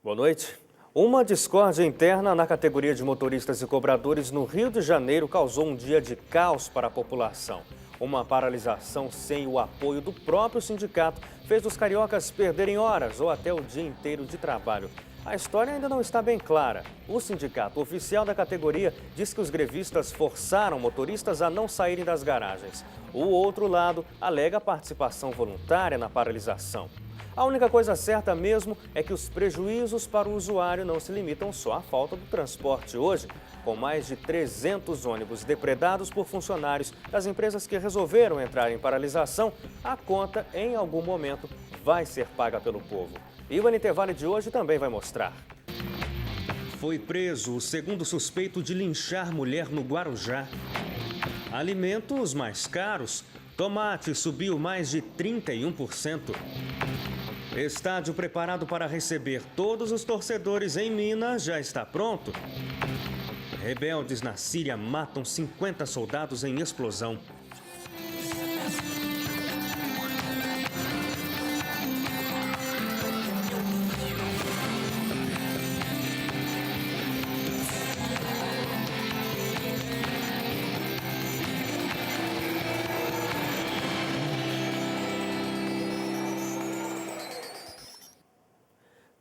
Boa noite. Uma discórdia interna na categoria de motoristas e cobradores no Rio de Janeiro causou um dia de caos para a população. Uma paralisação sem o apoio do próprio sindicato fez os cariocas perderem horas ou até o dia inteiro de trabalho. A história ainda não está bem clara. O sindicato oficial da categoria diz que os grevistas forçaram motoristas a não saírem das garagens. O outro lado alega participação voluntária na paralisação. A única coisa certa mesmo é que os prejuízos para o usuário não se limitam só à falta do transporte hoje. Com mais de 300 ônibus depredados por funcionários das empresas que resolveram entrar em paralisação, a conta, em algum momento, vai ser paga pelo povo. E o NT Vale de hoje também vai mostrar. Foi preso o segundo suspeito de linchar mulher no Guarujá. Alimentos mais caros. Tomate subiu mais de 31%. Estádio preparado para receber todos os torcedores em Minas já está pronto. Rebeldes na Síria matam 50 soldados em explosão. –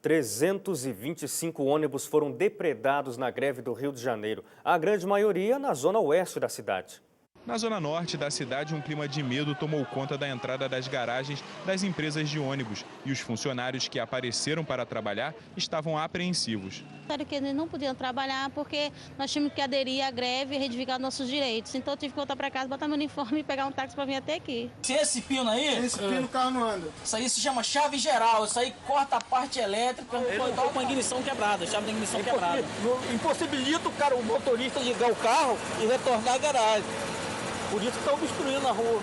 325 ônibus foram depredados na greve do Rio de Janeiro, a grande maioria na zona oeste da cidade. Na zona norte da cidade, um clima de medo tomou conta da entrada das garagens das empresas de ônibus e os funcionários que apareceram para trabalhar estavam apreensivos. Sério que eles não podiam trabalhar porque nós tínhamos que aderir à greve e reivindicar nossos direitos. Então eu tive que voltar para casa, botar meu uniforme e pegar um táxi para vir até aqui. Se esse pino aí... Esse pino o carro não anda. Isso aí se chama chave geral, isso aí corta a parte elétrica, com a ignição quebrada, chave da ignição quebrada. Impossibilita o motorista ligar o carro e retornar à garagem. Por isso que está obstruindo a rua.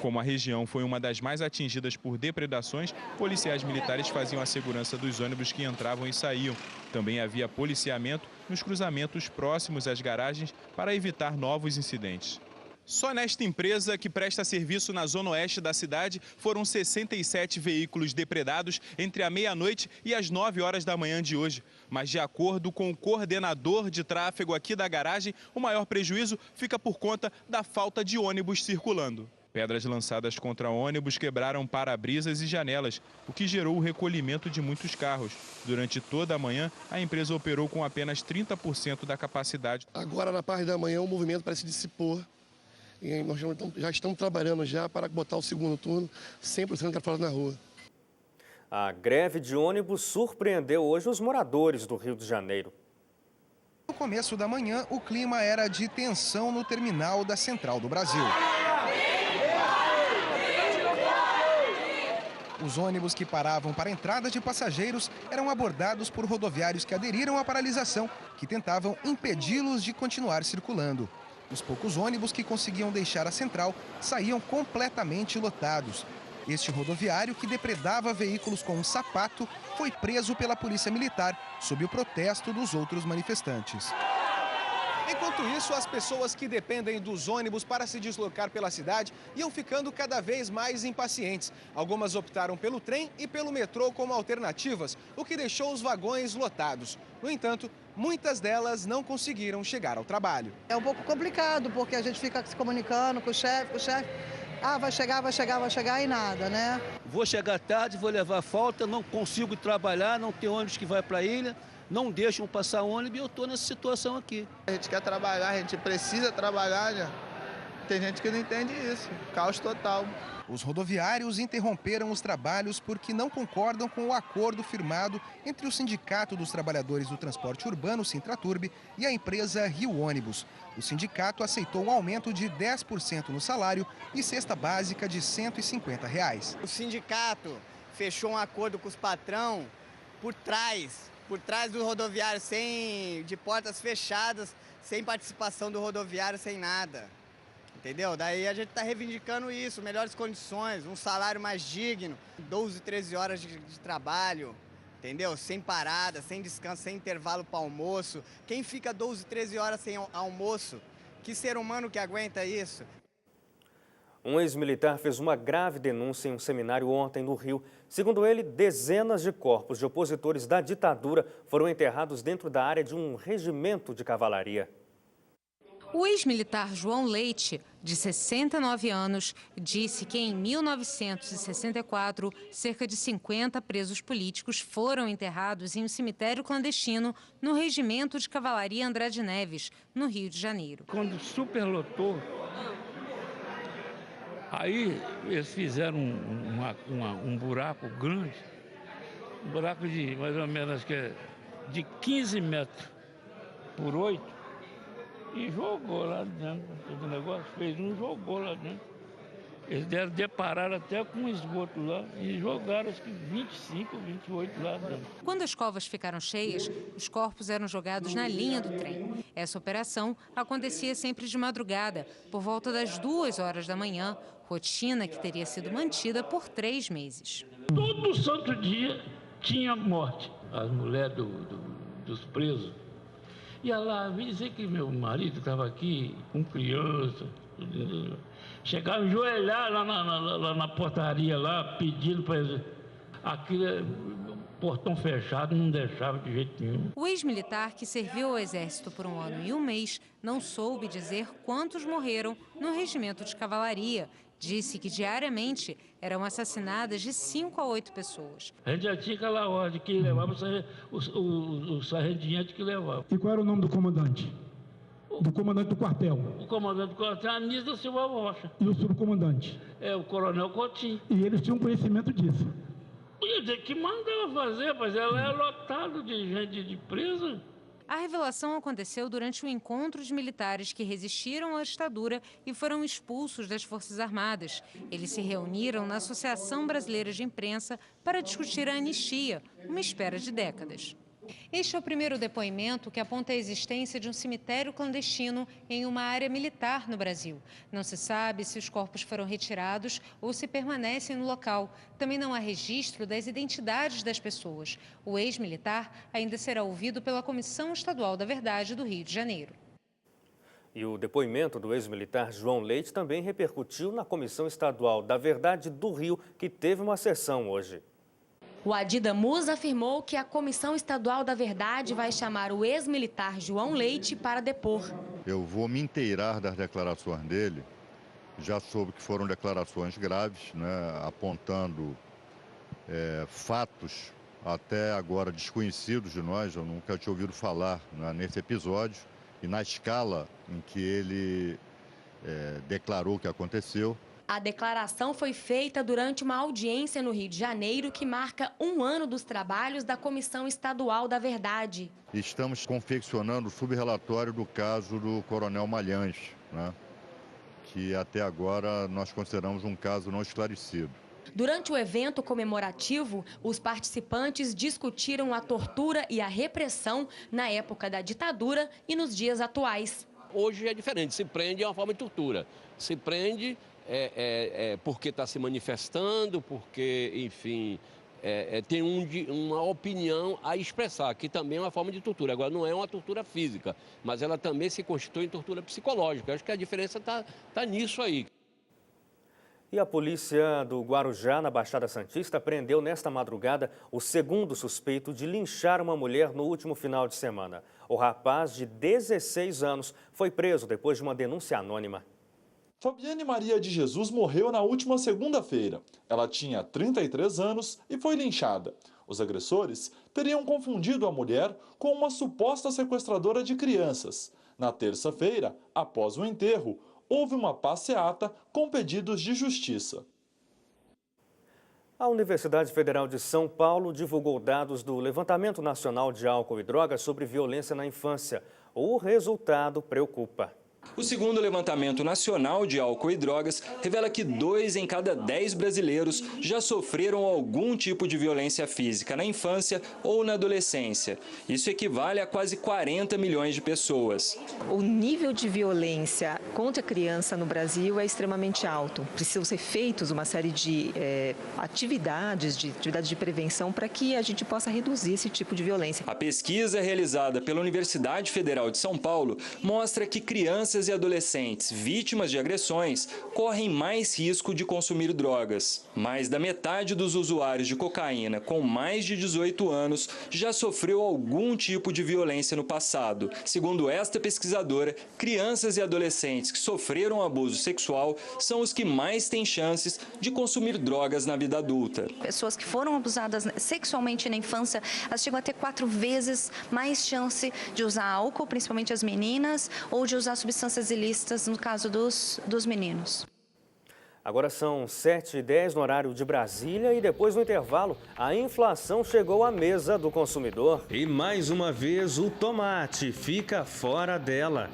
Como a região foi uma das mais atingidas por depredações, policiais militares faziam a segurança dos ônibus que entravam e saíam. Também havia policiamento nos cruzamentos próximos às garagens para evitar novos incidentes. Só nesta empresa, que presta serviço na zona oeste da cidade, foram 67 veículos depredados entre a meia-noite e as 9 horas da manhã de hoje. Mas, de acordo com o coordenador de tráfego aqui da garagem, o maior prejuízo fica por conta da falta de ônibus circulando. Pedras lançadas contra ônibus quebraram para-brisas e janelas, o que gerou o recolhimento de muitos carros. Durante toda a manhã, a empresa operou com apenas 30% da capacidade. Agora, na parte da manhã, o movimento parece dissipou. E nós já estamos trabalhando já para botar o segundo turno 100% de fora na rua. A greve de ônibus surpreendeu hoje os moradores do Rio de Janeiro. No começo da manhã, o clima era de tensão no terminal da Central do Brasil. Os ônibus que paravam para entrada de passageiros eram abordados por rodoviários que aderiram à paralisação, que tentavam impedi-los de continuar circulando. Os poucos ônibus que conseguiam deixar a central saíam completamente lotados. Este rodoviário, que depredava veículos com um sapato, foi preso pela polícia militar sob o protesto dos outros manifestantes. Enquanto isso, as pessoas que dependem dos ônibus para se deslocar pela cidade iam ficando cada vez mais impacientes. Algumas optaram pelo trem e pelo metrô como alternativas, o que deixou os vagões lotados. No entanto, muitas delas não conseguiram chegar ao trabalho. É um pouco complicado, porque a gente fica se comunicando com o chefe. Ah, vai chegar e nada, né? Vou chegar tarde, vou levar falta, não consigo trabalhar, não tem ônibus que vai para a ilha. Não deixam passar ônibus e eu estou nessa situação aqui. A gente quer trabalhar, a gente precisa trabalhar, né? Tem gente que não entende isso, caos total. Os rodoviários interromperam os trabalhos porque não concordam com o acordo firmado entre o Sindicato dos Trabalhadores do Transporte Urbano, Sintraturb, e a empresa Rio Ônibus. O sindicato aceitou um aumento de 10% no salário e cesta básica de R$ 150. O sindicato fechou um acordo com os patrão por trás do rodoviário, de portas fechadas, sem participação do rodoviário, sem nada. Entendeu? Daí a gente está reivindicando isso, melhores condições, um salário mais digno, 12, 13 horas de trabalho, entendeu? Sem parada, sem descanso, sem intervalo para almoço. Quem fica 12, 13 horas sem almoço? Que ser humano que aguenta isso? Um ex-militar fez uma grave denúncia em um seminário ontem no Rio. Segundo ele, dezenas de corpos de opositores da ditadura foram enterrados dentro da área de um regimento de cavalaria. O ex-militar João Leite, de 69 anos, disse que em 1964, cerca de 50 presos políticos foram enterrados em um cemitério clandestino no Regimento de Cavalaria Andrade Neves, no Rio de Janeiro. Quando superlotou, aí eles fizeram um buraco grande, um buraco de mais ou menos de 15 metros por 8, e jogou lá dentro do negócio, fez jogou lá dentro. Eles depararam até com um esgoto lá e jogaram acho que 25, 28 lá dentro. Quando as covas ficaram cheias, os corpos eram jogados na linha do trem. Essa operação acontecia sempre de madrugada, por volta das 2 horas da manhã, rotina que teria sido mantida por 3 meses. Todo santo dia tinha morte. As mulheres dos presos ia lá, vim dizer que meu marido estava aqui com criança. Chegava a enjoelhar lá na portaria, lá, pedindo para eles. Aquilo, portão fechado, não deixava de jeito nenhum. O ex-militar, que serviu ao Exército por 1 ano e 1 mês, não soube dizer quantos morreram no regimento de cavalaria. Disse que diariamente eram assassinadas de 5 a 8 pessoas. A gente já tinha aquela ordem que levava o sargentinho que levava. E qual era o nome do comandante? Do comandante do quartel? O comandante do quartel é Anísio da Silva Rocha. E o subcomandante? É o coronel Coutinho. E eles tinham conhecimento disso? Podia dizer que mandava fazer, mas ela é lotado de gente de presa. A revelação aconteceu durante um encontro de militares que resistiram à ditadura e foram expulsos das Forças Armadas. Eles se reuniram na Associação Brasileira de Imprensa para discutir a anistia, uma espera de décadas. Este é o primeiro depoimento que aponta a existência de um cemitério clandestino em uma área militar no Brasil. Não se sabe se os corpos foram retirados ou se permanecem no local. Também não há registro das identidades das pessoas. O ex-militar ainda será ouvido pela Comissão Estadual da Verdade do Rio de Janeiro. E o depoimento do ex-militar João Leite também repercutiu na Comissão Estadual da Verdade do Rio, que teve uma sessão hoje. O Adida Musa afirmou que a Comissão Estadual da Verdade vai chamar o ex-militar João Leite para depor. Eu vou me inteirar das declarações dele. Já soube que foram declarações graves, né, apontando fatos até agora desconhecidos de nós. Eu nunca tinha ouvido falar, né, nesse episódio e na escala em que ele declarou o que aconteceu. A declaração foi feita durante uma audiência no Rio de Janeiro que marca 1 ano dos trabalhos da Comissão Estadual da Verdade. Estamos confeccionando o subrelatório do caso do Coronel Malhães, né, que até agora nós consideramos um caso não esclarecido. Durante o evento comemorativo, os participantes discutiram a tortura e a repressão na época da ditadura e nos dias atuais. Hoje é diferente, se prende é uma forma de tortura. Se prende porque está se manifestando, porque, enfim, tem uma opinião a expressar, que também é uma forma de tortura. Agora, não é uma tortura física, mas ela também se constitui em tortura psicológica. Acho que a diferença está nisso aí. E a polícia do Guarujá, na Baixada Santista, prendeu nesta madrugada o segundo suspeito de linchar uma mulher no último final de semana. O rapaz, de 16 anos, foi preso depois de uma denúncia anônima. Fabiane Maria de Jesus morreu na última segunda-feira. Ela tinha 33 anos e foi linchada. Os agressores teriam confundido a mulher com uma suposta sequestradora de crianças. Na terça-feira, após o enterro, houve uma passeata com pedidos de justiça. A Universidade Federal de São Paulo divulgou dados do Levantamento Nacional de Álcool e Drogas sobre violência na infância. O resultado preocupa. O segundo levantamento nacional de álcool e drogas revela que 2 em cada 10 brasileiros já sofreram algum tipo de violência física na infância ou na adolescência. Isso equivale a quase 40 milhões de pessoas. O nível de violência contra a criança no Brasil é extremamente alto. Precisam ser feitas uma série de atividades de prevenção para que a gente possa reduzir esse tipo de violência. A pesquisa realizada pela Universidade Federal de São Paulo mostra que crianças crianças e adolescentes vítimas de agressões correm mais risco de consumir drogas. Mais da metade dos usuários de cocaína com mais de 18 anos já sofreu algum tipo de violência no passado. Segundo esta pesquisadora, crianças e adolescentes que sofreram abuso sexual são os que mais têm chances de consumir drogas na vida adulta. Pessoas que foram abusadas sexualmente na infância, elas chegam a ter 4 vezes mais chance de usar álcool, principalmente as meninas, ou de usar substâncias ilícitas, no caso dos meninos. Agora são 7h10 no horário de Brasília e depois do intervalo, a inflação chegou à mesa do consumidor. E mais uma vez o tomate fica fora dela.